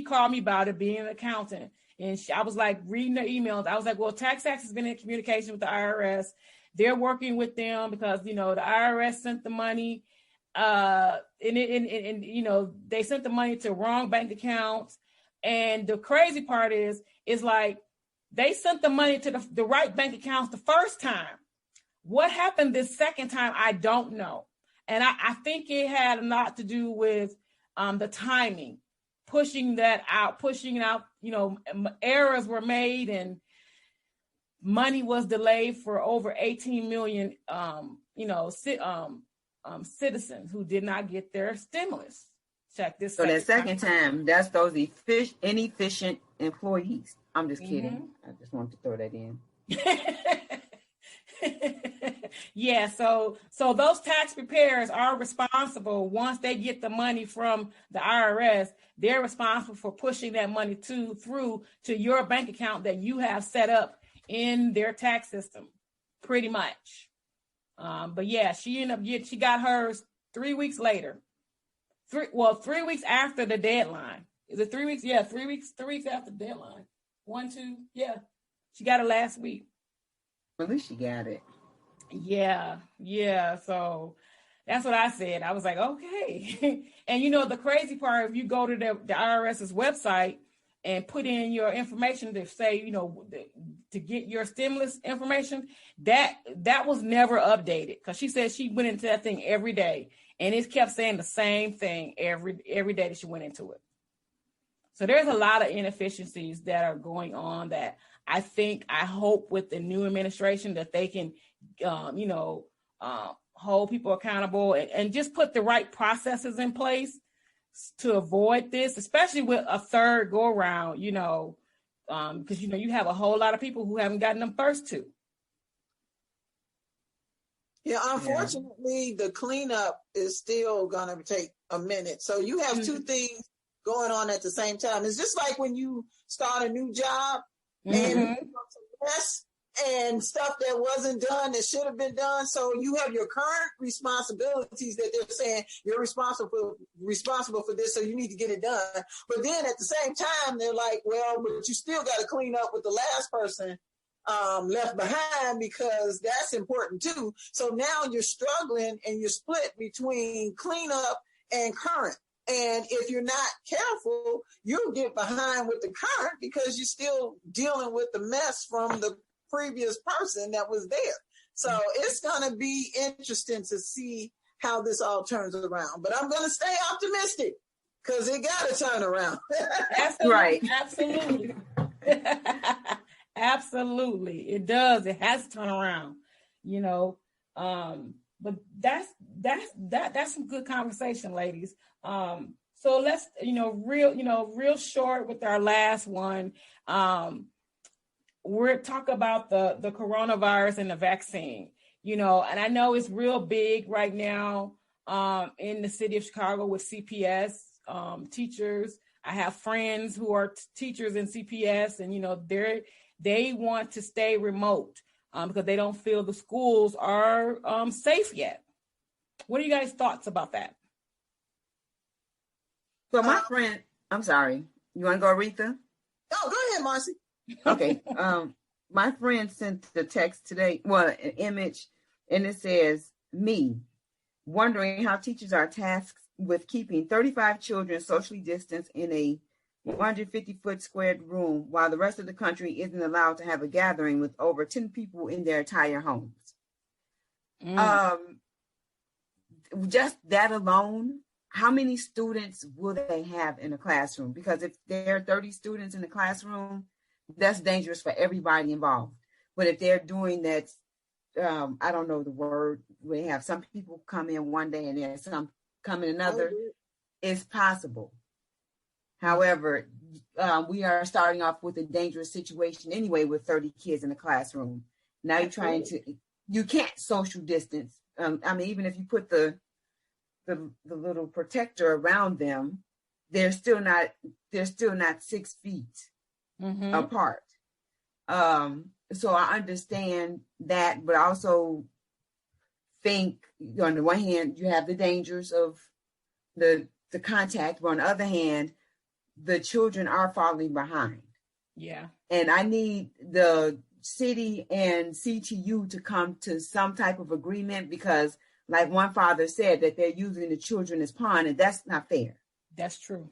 called me about it, being an accountant, and I was like reading the emails. I was like, well, Tax Act has been in communication with the IRS. They're working with them because the IRS sent the money. And they sent the money to wrong bank accounts. And the crazy part is like they sent the money to the right bank accounts the first time. What happened this second time, I don't know. And I think it had a lot to do with the timing, pushing it out, errors were made and money was delayed for over 18 million, citizens who did not get their stimulus check. So that second time, that's those inefficient employees. I'm just kidding. I just wanted to throw that in. Yeah, so those tax preparers are responsible. Once they get the money from the IRS, they're responsible for pushing that money through to your bank account that you have set up in their tax system, pretty much. But yeah, she got hers 3 weeks later. 3 weeks after the deadline. Is it 3 weeks? Yeah, 3 weeks after the deadline. 1, 2, yeah. She got it last week. At least she got it. Yeah. So that's what I said. I was like, okay. And the crazy part, if you go to the IRS's website and put in your information to say, you know, to get your stimulus information, that was never updated, because she said she went into that thing every day and it kept saying the same thing every day that she went into it. So there's a lot of inefficiencies that are going on that I hope with the new administration that they can, hold people accountable and just put the right processes in place to avoid this, especially with a third go around, because, you have a whole lot of people who haven't gotten them first two. Yeah, unfortunately, the cleanup is still going to take a minute. So you have two things going on at the same time. It's just like when you start a new job and mess and stuff that wasn't done that should have been done. So you have your current responsibilities that they're saying you're responsible for this, so you need to get it done. But then at the same time, they're like, well, but you still got to clean up what the last person left behind, because that's important too. So now you're struggling and you're split between cleanup and current. And if you're not careful, you'll get behind with the current because you're still dealing with the mess from the previous person that was there. So it's going to be interesting to see how this all turns around. But I'm going to stay optimistic because it got to turn around. Absolutely. Right. Absolutely. Absolutely. It does. It has to turn around, but that's some good conversation, ladies. So let's, real short with our last one. We're talking about the coronavirus and the vaccine, and I know it's real big right now in the city of Chicago with CPS teachers. I have friends who are teachers in CPS, and, they want to stay remote because they don't feel the schools are safe yet. What are you guys' thoughts about that? So my friend, I'm sorry, you want to go, Aretha? Oh, go ahead, Marcy. Okay. My friend sent the text today, an image, and it says, me, wondering how teachers are tasked with keeping 35 children socially distanced in a 150-foot squared room while the rest of the country isn't allowed to have a gathering with over 10 people in their entire homes. Just that alone, how many students will they have in a classroom? Because if there are 30 students in the classroom, that's dangerous for everybody involved. But if they're doing that, I don't know the word, we have some people come in one day and then some come in another, it's possible. However, we are starting off with a dangerous situation anyway with 30 kids in the classroom. Now you can't social distance. Even if you put the little protector around them, they're still not 6 feet apart. So I understand that, but I also think on the one hand, you have the dangers of the contact, but on the other hand, the children are falling behind. Yeah. And I need the city and CTU to come to some type of agreement, because like one father said, that they're using the children as pawn, and that's not fair. That's true.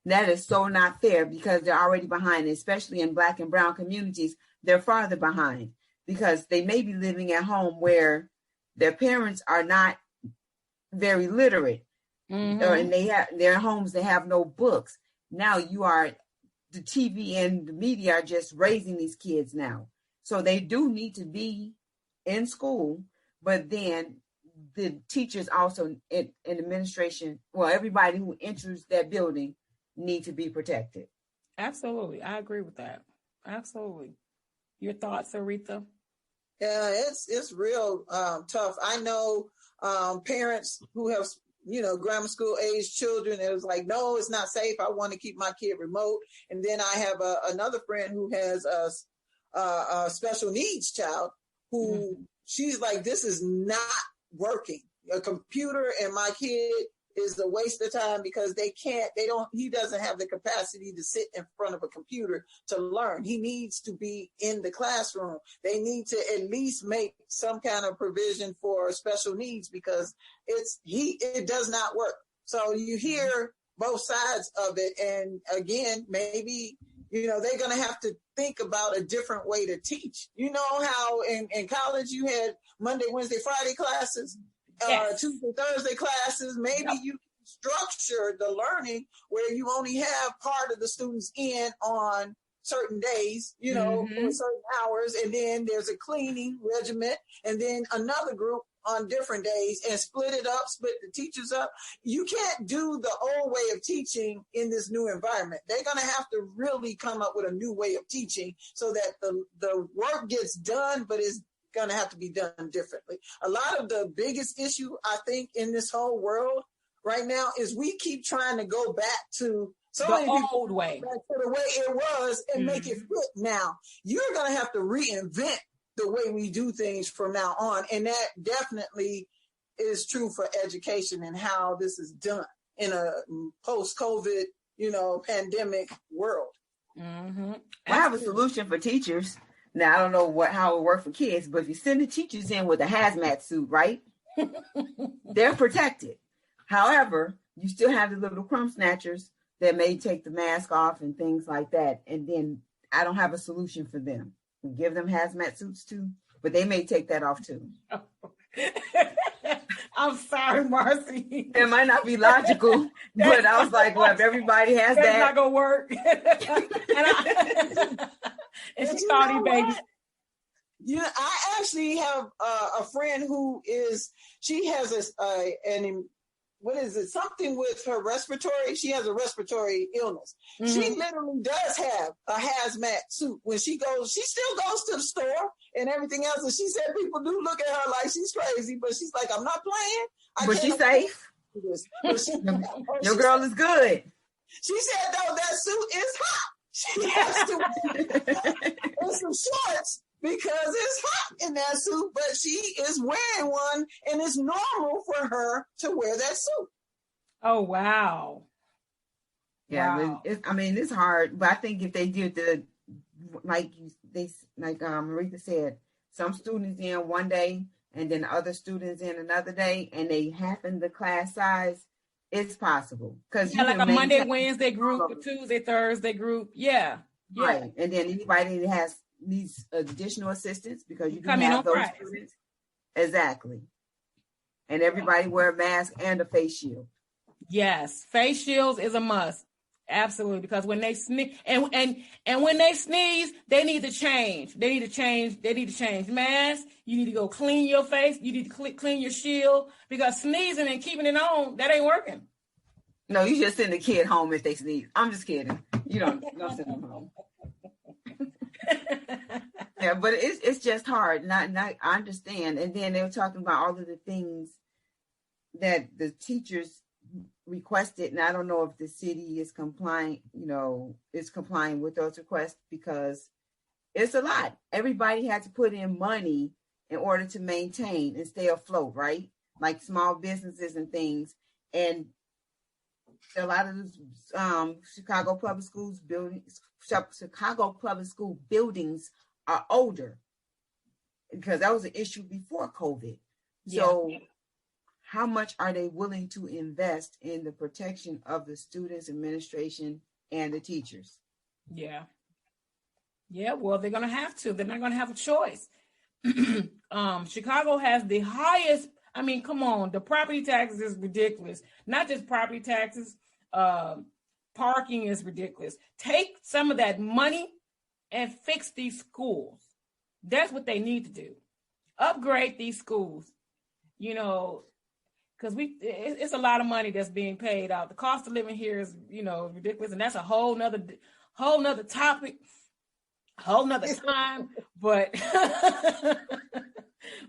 That is so not fair, because they're already behind, especially in Black and brown communities. They're farther behind because they may be living at home where their parents are not very literate, and their homes, they have no books. Now the TV and the media are just raising these kids now. So they do need to be in school, but then the teachers also in administration, everybody who enters that building need to be protected. Absolutely. I agree with that. Absolutely. Your thoughts, Aretha? Yeah, it's real tough. I know parents who have, grammar school age children. It was like, no, it's not safe. I want to keep my kid remote. And then I have another friend who has a special needs child who she's like, this is not working. A computer and my kid is a waste of time because he doesn't have the capacity to sit in front of a computer to learn. He needs to be in the classroom. They need to at least make some kind of provision for special needs because it does not work. So you hear both sides of it. And again, maybe You know, they're going to have to think about a different way to teach. You know how in college you had Monday, Wednesday, Friday classes, Yes. Tuesday, Thursday classes. Maybe you structure the learning where you only have part of the students in on certain days, you know, for certain hours, and then there's a cleaning regiment, and then another group on different days, and split the teachers up. You can't do the old way of teaching in this new environment. They're going to have to really come up with a new way of teaching so that the work gets done, but it's going to have to be done differently. A lot of the biggest issue, I think, in this whole world right now is we keep trying to go back to the old way, back to the way it was, and make it fit now. You're going to have to reinvent the way we do things from now on. And that definitely is true for education and how this is done in a post-COVID, you know, pandemic world. I have a solution for teachers. Now, I don't know how it works for kids, but if you send the teachers in with a hazmat suit, right? They're protected. However, you still have the little crumb snatchers that may take the mask off and things like that. And then I don't have a solution for them. We give them hazmat suits too, but they may take that off too. I'm sorry, Marice. It might not be logical, but I was like, well, if everybody has that's that. not going to work. And she thought baby. Yeah, I actually have a friend who she has what is it? Something with her respiratory. She has a respiratory illness. She literally does have a hazmat suit when she goes. She still goes to the store and everything else. And she said people do look at her like she's crazy, but she's like, I'm not playing. But she's safe. Your girl is good. She said, though, that suit is hot. She has to wear some shorts because it's hot in that suit, but she is wearing one, and it's normal for her to wear that suit. Oh, wow. Yeah, wow. It's hard, but I think if they did like Aretha said, some students in one day and then other students in another day, and they halfen the class size, it's possible. Because like a Monday, Wednesday group, a Tuesday, Thursday group. Yeah. Right. And then anybody that needs additional assistance, because you can have those students. Exactly. And everybody wear a mask and a face shield. Yes, face shields is a must. Absolutely, because when they sneeze and when they sneeze, they need to change. They need to change masks. You need to go clean your face. You need to clean your shield, because sneezing and keeping it on, that ain't working. No, you just send the kid home if they sneeze. I'm just kidding. You don't send them home. Yeah, but it's just hard. Not I understand. And then they were talking about all of the things that the teachers requested, and I don't know if the city is complying with those requests, because it's a lot. Everybody had to put in money in order to maintain and stay afloat, right? Like small businesses and things. And a lot of the Chicago public school buildings are older, because that was an issue before COVID. Yeah. So how much are they willing to invest in the protection of the students, administration, and the teachers? Yeah. Yeah, well, they're going to have to. They're not going to have a choice. Chicago has the highest, come on, the property taxes is ridiculous. Not just property taxes, parking is ridiculous. Take some of that money and fix these schools. That's what they need to do. Upgrade these schools, because it's a lot of money that's being paid out. The cost of living here is, ridiculous, and that's a whole nother topic, whole nother time. But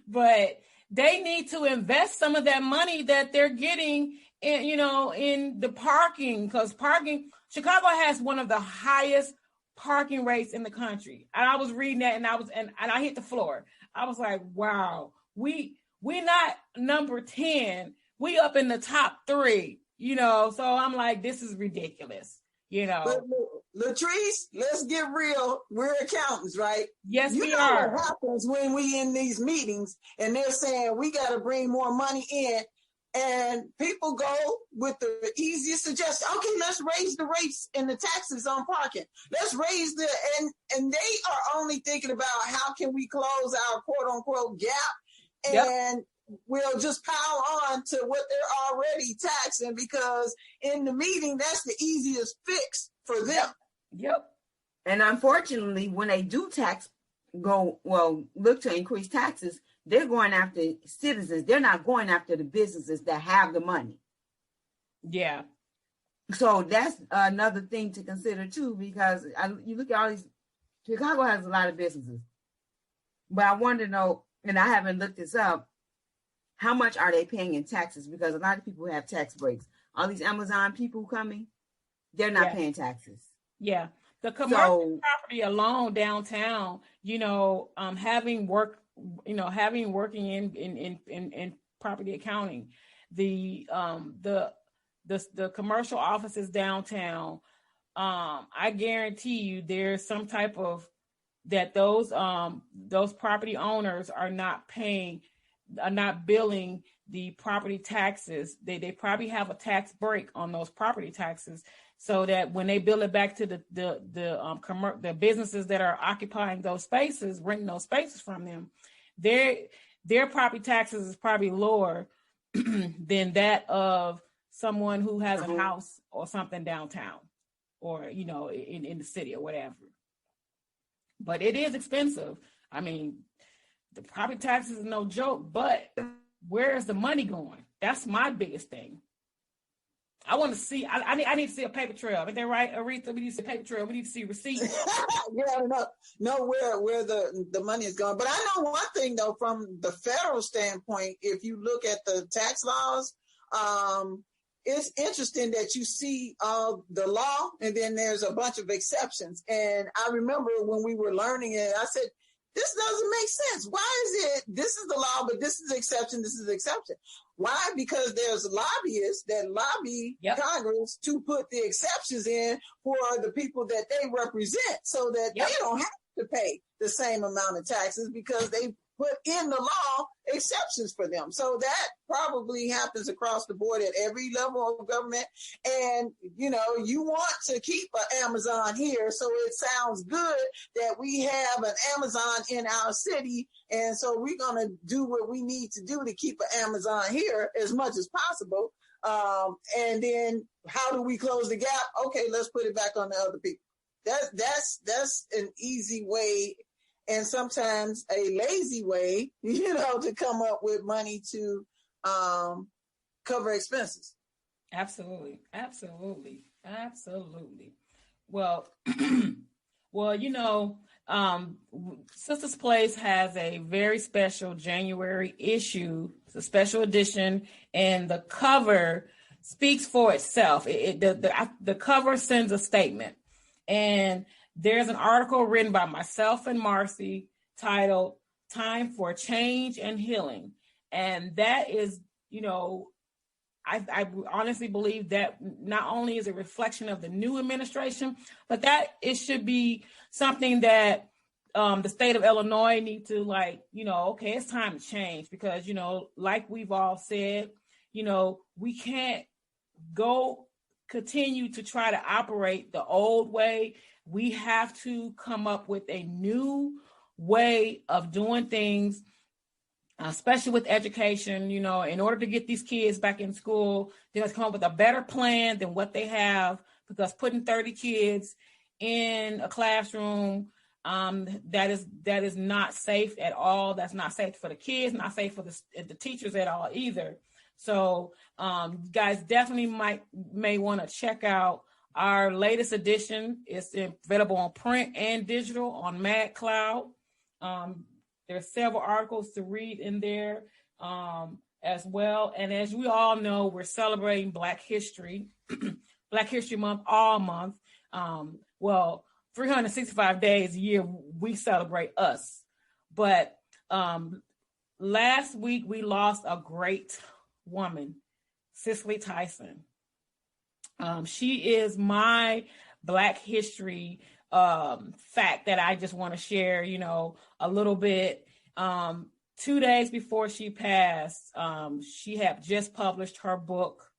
but they need to invest some of that money that they're getting in the parking, because Chicago has one of the highest parking rates in the country. And I was reading that, and I hit the floor. I was like, wow, we're not number 10. We up in the top 3, so I'm like, this is ridiculous, But Letrise, let's get real. We're accountants, right? Yes, we are. What happens when we in these meetings and they're saying we got to bring more money in, And people go with the easiest suggestion. Okay, let's raise the rates and the taxes on parking. Let's raise and they are only thinking about how can we close our quote unquote gap, and we'll just pile on to what they're already taxing, because in the meeting, that's the easiest fix for them. Yep. And unfortunately, when they do look to increase taxes, they're going after citizens. They're not going after the businesses that have the money. Yeah. So that's another thing to consider too, because you look at all these, Chicago has a lot of businesses. But I want to know, and I haven't looked this up, how much are they paying in taxes? Because a lot of people have tax breaks. All these Amazon people coming, they're not paying taxes. Yeah. The commercial property alone downtown, having working in property accounting, the commercial offices downtown, I guarantee you there's some type of that those property owners are not billing the property taxes. They probably have a tax break on those property taxes, so that when they bill it back to the businesses that are occupying those spaces, renting those spaces from them, their property taxes is probably lower than that of someone who has a house or something downtown, or in the city or whatever. But it is expensive. I mean, the property taxes is no joke, but where is the money going? That's my biggest thing. I want to see, I need to see a paper trail. Is that right, Aretha? We need to see a paper trail. We need to see receipts. know where the money is going. But I know one thing, though, from the federal standpoint, if you look at the tax laws, it's interesting that you see the law, and then there's a bunch of exceptions. And I remember when we were learning it, I said, this doesn't make sense. Why is it, this is the law, but this is the exception, this is the exception. Why? Because there's lobbyists that lobby Congress to put the exceptions in for the people that they represent, so that they don't have to pay the same amount of taxes, because they put in the law exceptions for them. So that probably happens across the board at every level of government. And, you want to keep an Amazon here. So it sounds good that we have an Amazon in our city. And so we're going to do what we need to do to keep an Amazon here as much as possible. And then how do we close the gap? Okay, let's put it back on the other people. That's an easy way, and sometimes a lazy way, to come up with money to cover expenses. Absolutely. Well, Sister's Place has a very special January issue. It's a special edition, and the cover speaks for itself. The cover sends a statement, and there's an article written by myself and Marice titled "Time for Change and Healing." And that is, I honestly believe that not only is a reflection of the new administration, but that it should be something that the state of Illinois need to okay, it's time to change, because, like we've all said, we can't continue to try to operate the old way. We have to come up with a new way of doing things, especially with education. In order to get these kids back in school, they must come up with a better plan than what they have, because putting 30 kids in a classroom, that is not safe at all. That's not safe for the kids, not safe for the teachers at all either. So you guys definitely may want to check out our latest edition. It's available on print and digital on Mad Cloud. There's several articles to read in there as well. And as we all know, we're celebrating Black History, Black History Month all month. 365 days a year, we celebrate us. But last week, we lost a great woman, Cicely Tyson. She is my Black History fact that I just want to share, a little bit. 2 days before she passed, she had just published her book,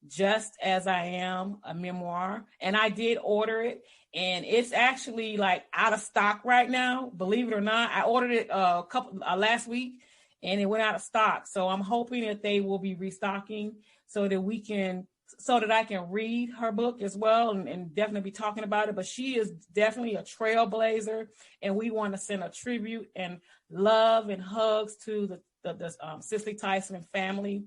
Just As I Am, a memoir. And I did order it. And it's actually like out of stock right now. Believe it or not, I ordered it last week and it went out of stock. So I'm hoping that they will be restocking so that I can read her book as well and definitely be talking about it. But she is definitely a trailblazer, and we want to send a tribute and love and hugs to the Cicely Tyson family.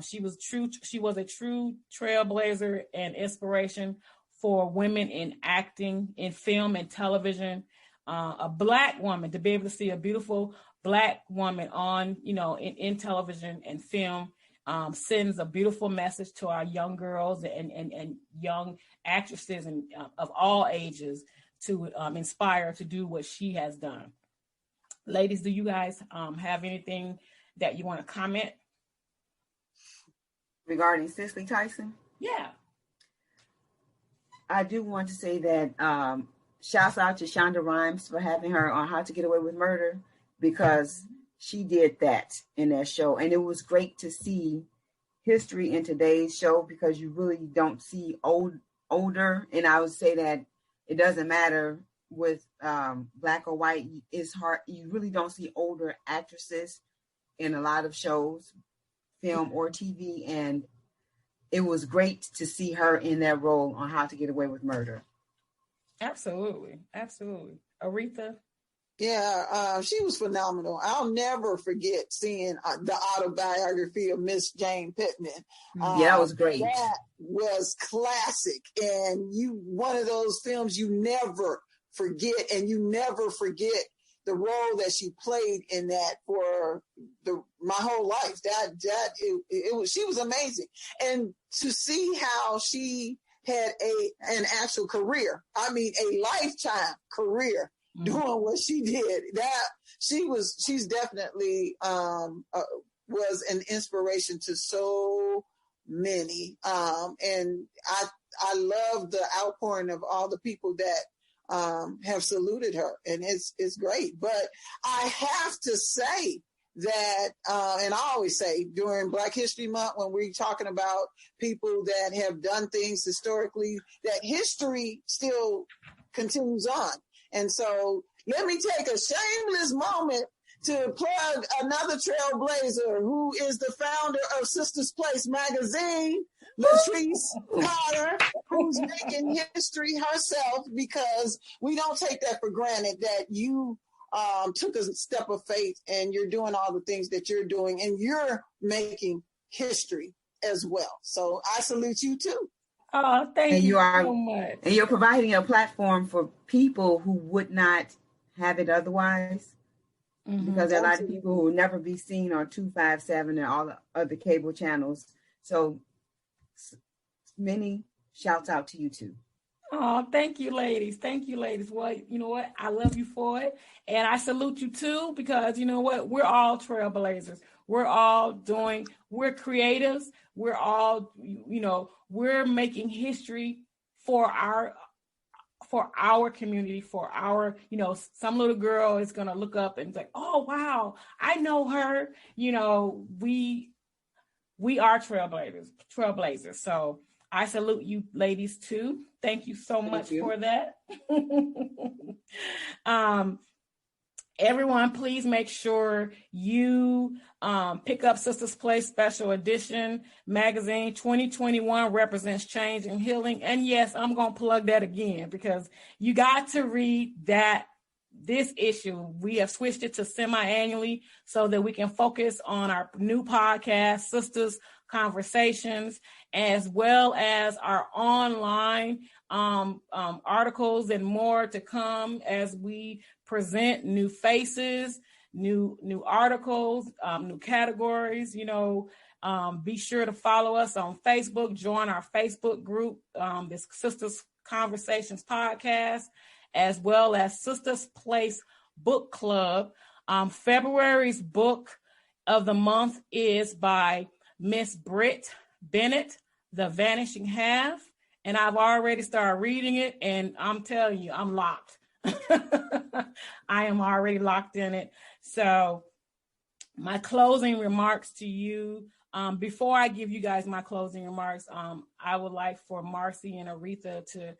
She was a true trailblazer and inspiration for women in acting, in film and television. A Black woman, to be able to see a beautiful Black woman on, in television and film, sends a beautiful message to our young girls and young actresses and of all ages to inspire to do what she has done. Ladies, do you guys have anything that you want to comment? Regarding Cicely Tyson? Yeah. I do want to say that shouts out to Shonda Rhimes for having her on How to Get Away with Murder, because she did that in that show. And it was great to see history in today's show, because you really don't see older. And I would say that it doesn't matter with Black or white. It's hard. You really don't see older actresses in a lot of shows, film or TV. And it was great to see her in that role on How to Get Away with Murder. Absolutely. Absolutely. Aretha? Yeah, she was phenomenal. I'll never forget seeing the autobiography of Miss Jane Pittman. Yeah, that was great. That was classic. And one of those films you never forget, and you never forget the role that she played in that for my whole life. She was amazing. And to see how she had an actual career, I mean, a lifetime career, doing what she did, she's definitely was an inspiration to so many. And I love the outpouring of all the people that have saluted her, and it's great. But I have to say that, and I always say during Black History Month, when we're talking about people that have done things historically, that history still continues on. And so let me take a shameless moment to plug another trailblazer who is the founder of Sisters Place magazine, Letrise Carter, who's making history herself, because we don't take that for granted that you took a step of faith and you're doing all the things that you're doing, and you're making history as well. So I salute you too. Oh, thank you so much. And you're providing a platform for people who would not have it otherwise. Because there are a lot of people who will never be seen on 257 and all the other cable channels. So many shouts out to you too. Oh, thank you, ladies. Thank you, ladies. Well, you know what? I love you for it. And I salute you too, because you know what? We're all trailblazers. We're creatives. We're all, we're making history for our community, for our, some little girl is going to look up and say, oh, wow, I know her. We are trailblazers. So I salute you ladies too. Thank you so much for that. Everyone, please make sure you pick up Sisters Place Special Edition magazine. 2021 represents change and healing. And yes, I'm going to plug that again, because you got to read this issue. We have switched it to semi-annually so that we can focus on our new podcast, Sisters Conversations, as well as our online articles and more to come as we present new faces, new articles, new categories. Be sure to follow us on Facebook, join our Facebook group, this Sisters Conversations podcast, as well as Sisters Place Book Club. February's book of the month is by Miss Britt Bennett, The Vanishing Half. And I've already started reading it, and I'm telling you, I'm locked. I am already locked in it. So my closing remarks to you. Before I give you guys my closing remarks, I would like for Marice and Aretha to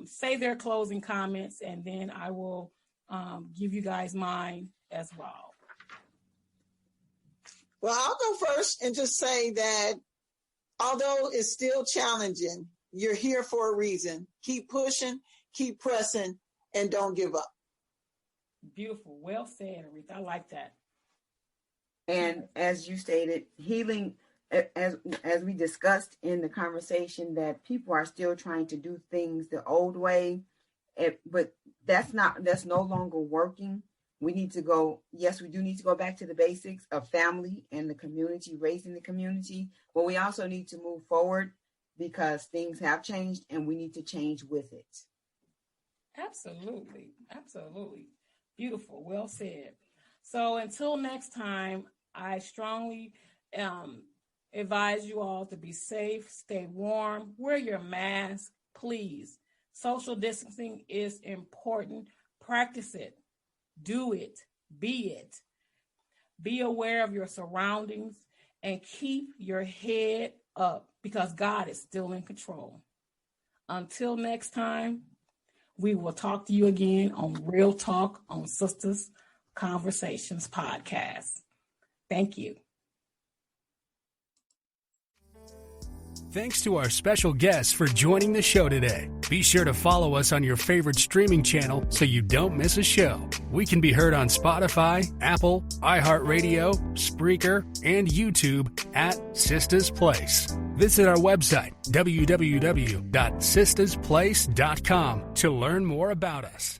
say their closing comments, and then I will give you guys mine as well. Well, I'll go first and just say that although it's still challenging, you're here for a reason. Keep pushing, keep pressing, and don't give up. Beautiful. Well said, Aretha. I like that. And as you stated, healing, as we discussed in the conversation, that people are still trying to do things the old way, but that's no longer working. We need to go, yes, we do need to go back to the basics of family and the community, raising the community, but we also need to move forward because things have changed and we need to change with it. Absolutely. Absolutely. Beautiful. Well said. So until next time, I strongly advise you all to be safe, stay warm, wear your mask, please. Social distancing is important. Practice it. Do it. Be it. Be aware of your surroundings and keep your head up because God is still in control. Until next time, we will talk to you again on Real Talk on Sisters Conversations podcast. Thank you. Thanks to our special guests for joining the show today. Be sure to follow us on your favorite streaming channel so you don't miss a show. We can be heard on Spotify, Apple, iHeartRadio, Spreaker, and YouTube at Sisters Place. Visit our website, www.sistersplace.com, to learn more about us.